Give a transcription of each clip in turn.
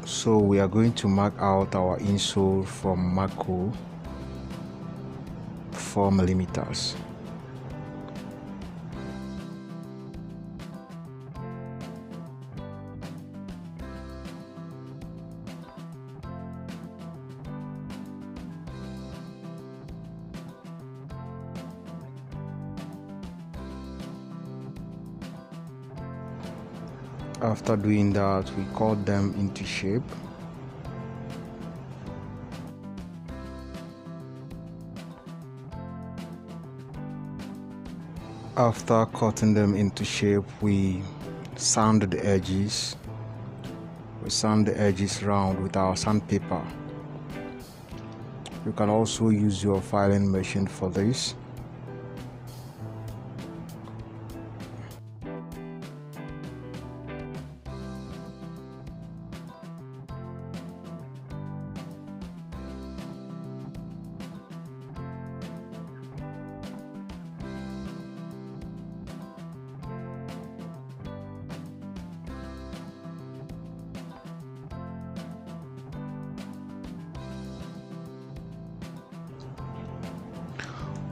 So we are going to mark out our insole from Mako 4 millimeters. After doing that, we cut them into shape. After cutting them into shape, we sand the edges. We sand the edges round with our sandpaper. You can also use your filing machine for this.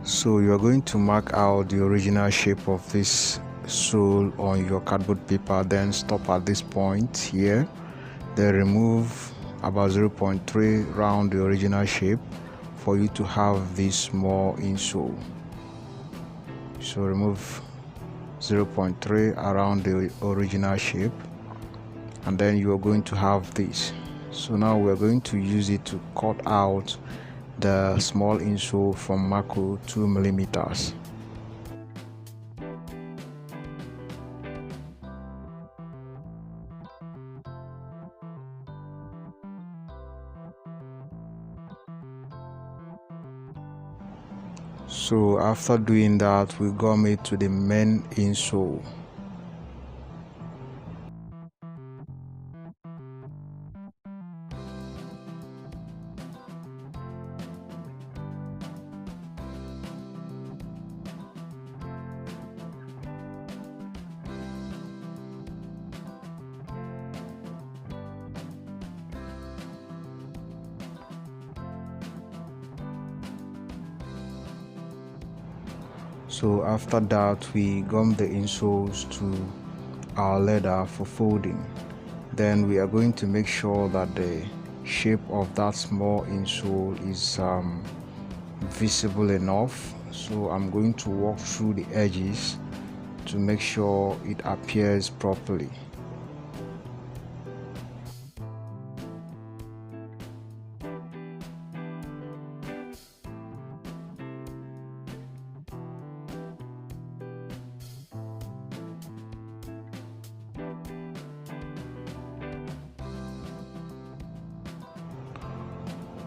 So you are going to mark out the original shape of this sole on your cardboard paper, then stop at this point here, then remove about 0.3 round the original shape for you to have this small insole. So remove 0.3 around the original shape, and then you are going to have this. So now we're going to use it to cut out the small insole from Mako 2 millimeters. So after doing that, we gum it to the main insole. So after that, we gum the insoles to our leather for folding. Then we are going to make sure that the shape of that small insole is visible enough. So I'm going to walk through the edges to make sure it appears properly.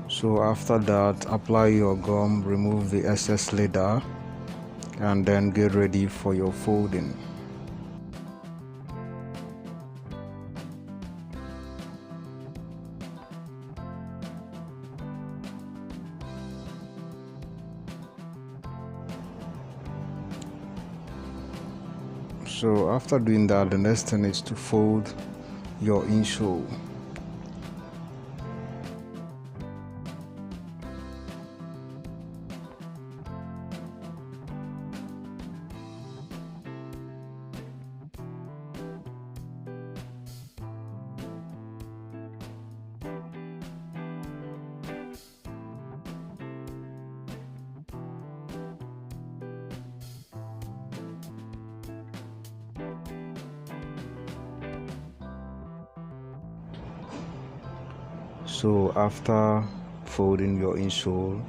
So after that, apply your gum, remove the excess leather, and then get ready for your folding. So after doing that, the next thing is to fold your insole. So after folding your insole,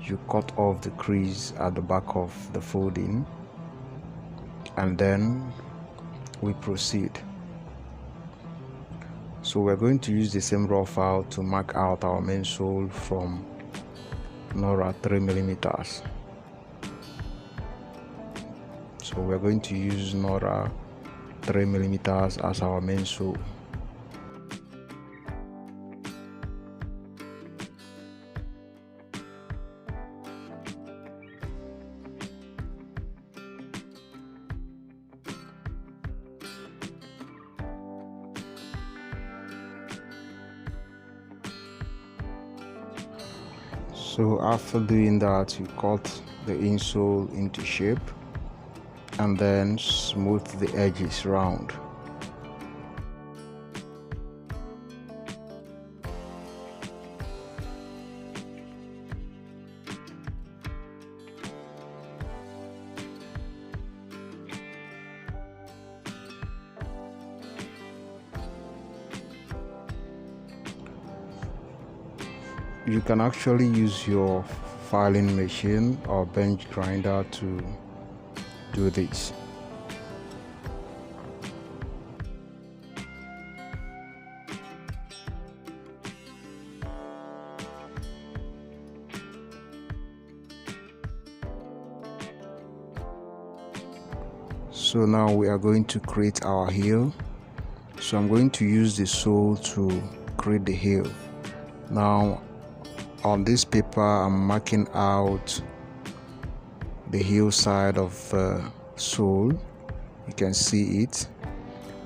you cut off the crease at the back of the folding, and then we proceed. So we're going to use the same raw file to mark out our main sole from Nora 3 millimeters. So we're going to use Nora 3 millimeters as our main sole. So after doing that, you cut the insole into shape and then smooth the edges round. You can actually use your filing machine or bench grinder to do this. So now we are going to create our heel. So I'm going to use the sole to create the heel. Now on this paper I'm marking out the heel side of the sole. You can see it.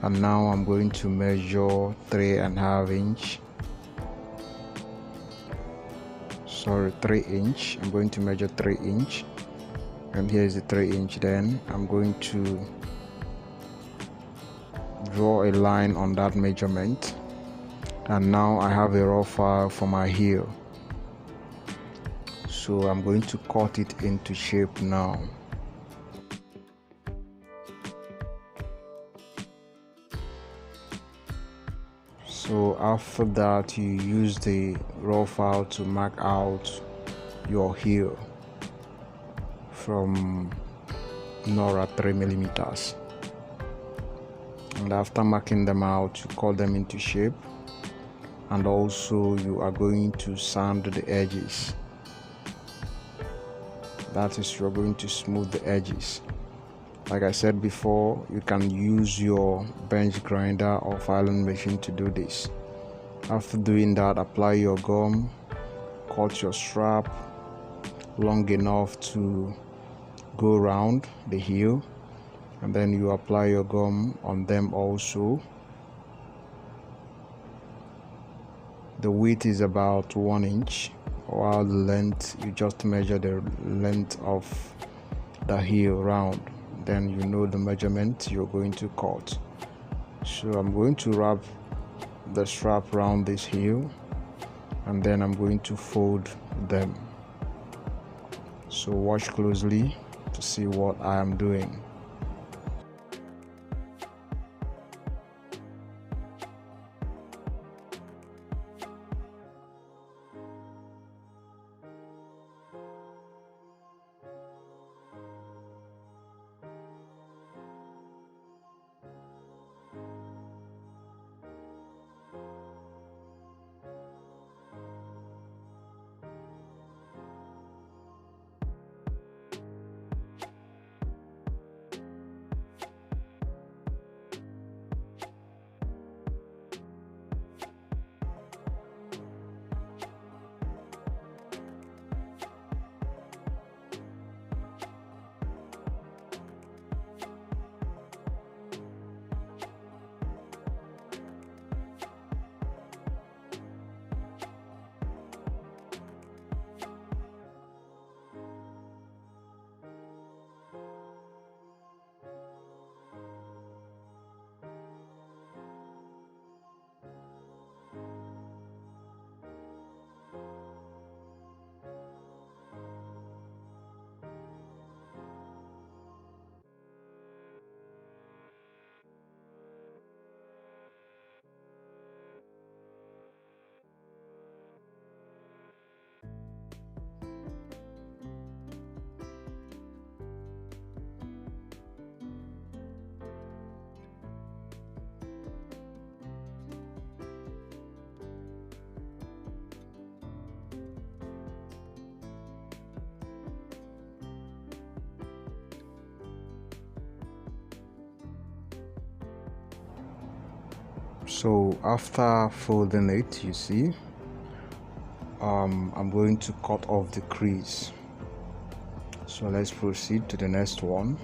And now I'm going to measure 3.5 inch. Sorry, 3 inch. I'm going to measure 3 inch. And here is the 3 inch. Then I'm going to draw a line on that measurement. And now I have a raw file for my heel. So I'm going to cut it into shape now. So after that, you use the raw file to mark out your heel from Nora 3 millimeters. And after marking them out, you cut them into shape. And also you are going to sand the edges. That is, you're going to smooth the edges. Like I said before, you can use your bench grinder or filing machine to do this. After doing that, apply your gum, cut your strap long enough to go around the heel, and then you apply your gum on them also. The width is about 1 inch, while the length, you just measure the length of the heel round. Then you know the measurement you're going to cut. So I'm going to wrap the strap around this heel, and then I'm going to fold them. So watch closely to see what I am doing. So after folding it, you see, I'm going to cut off the crease. So let's proceed to the next one.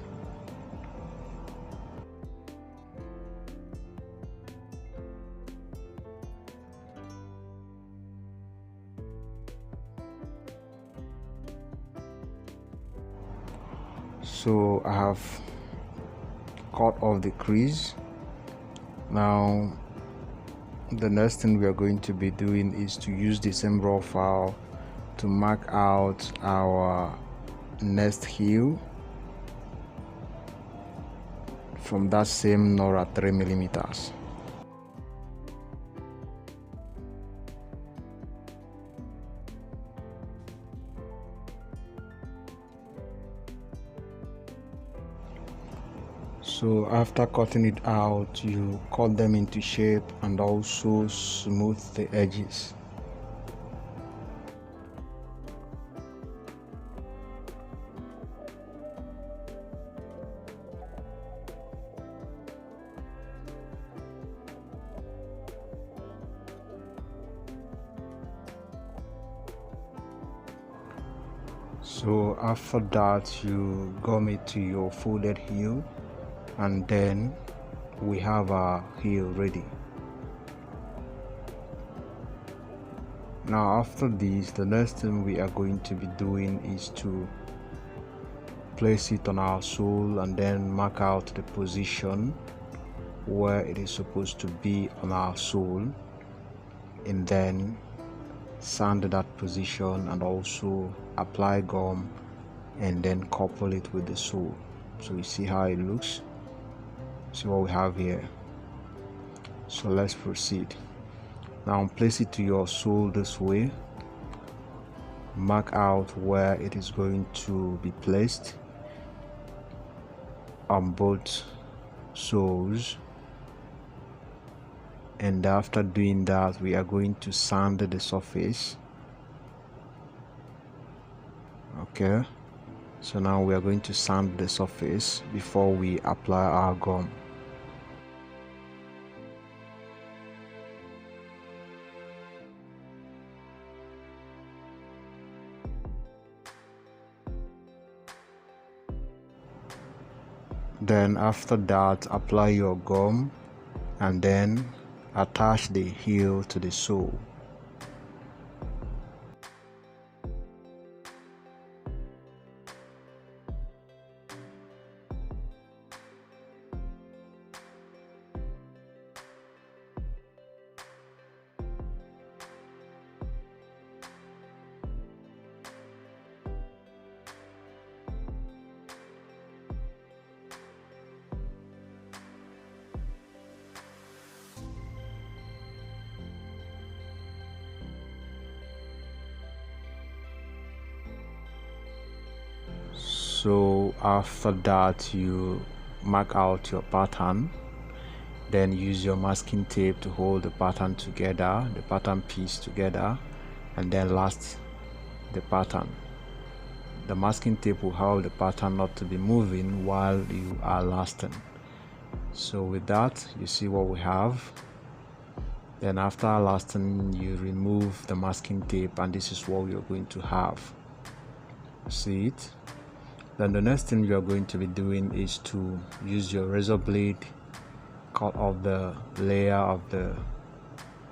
So I have cut off the crease. Now the next thing we are going to be doing is to use the same raw file to mark out our nest heel from that same Nora 3 millimeters. So after cutting it out, you cut them into shape and also smooth the edges. So after that, you gum it to your folded heel, and then we have our heel ready. Now after this, the next thing we are going to be doing is to place it on our sole and then mark out the position where it is supposed to be on our sole, and then sand that position and also apply gum and then couple it with the sole. So you see how it looks. See what we have here. So let's proceed. Now place it to your sole this way. Mark out where it is going to be placed on both soles, and after doing that, we are going to sand the surface. Okay, so now we are going to sand the surface before we apply our gum. Then after that, apply your gum and then attach the heel to the sole. So after that, you mark out your pattern, then use your masking tape to hold the pattern together, the pattern piece together, and then last the pattern. The masking tape will help the pattern not to be moving while you are lasting. So with that, you see what we have. Then after lasting, you remove the masking tape, and this is what we are going to have. See it? Then the next thing you are going to be doing is to use your razor blade, cut off the layer of the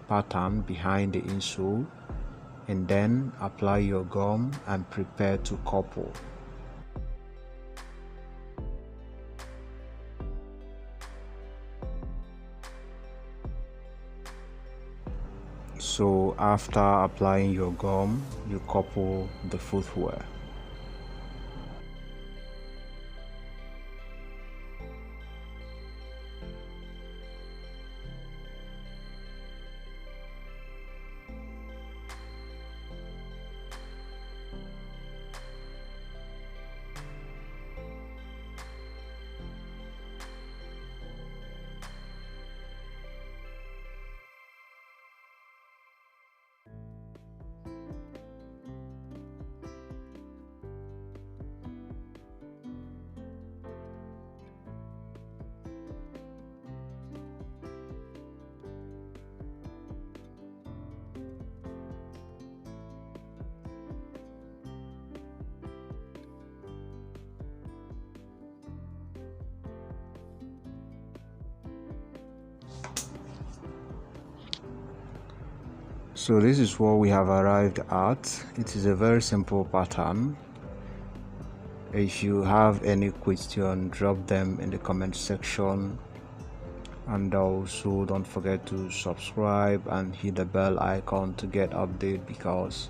pattern behind the insole, and then apply your gum and prepare to couple. So after applying your gum, you couple the footwear. So this is what we have arrived at. It is a very simple pattern. If you have any question, drop them in the comment section, and also don't forget to subscribe and hit the bell icon to get update, because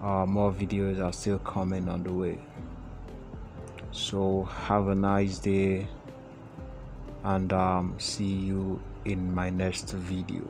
more videos are still coming on the way. So have a nice day, and see you in my next video.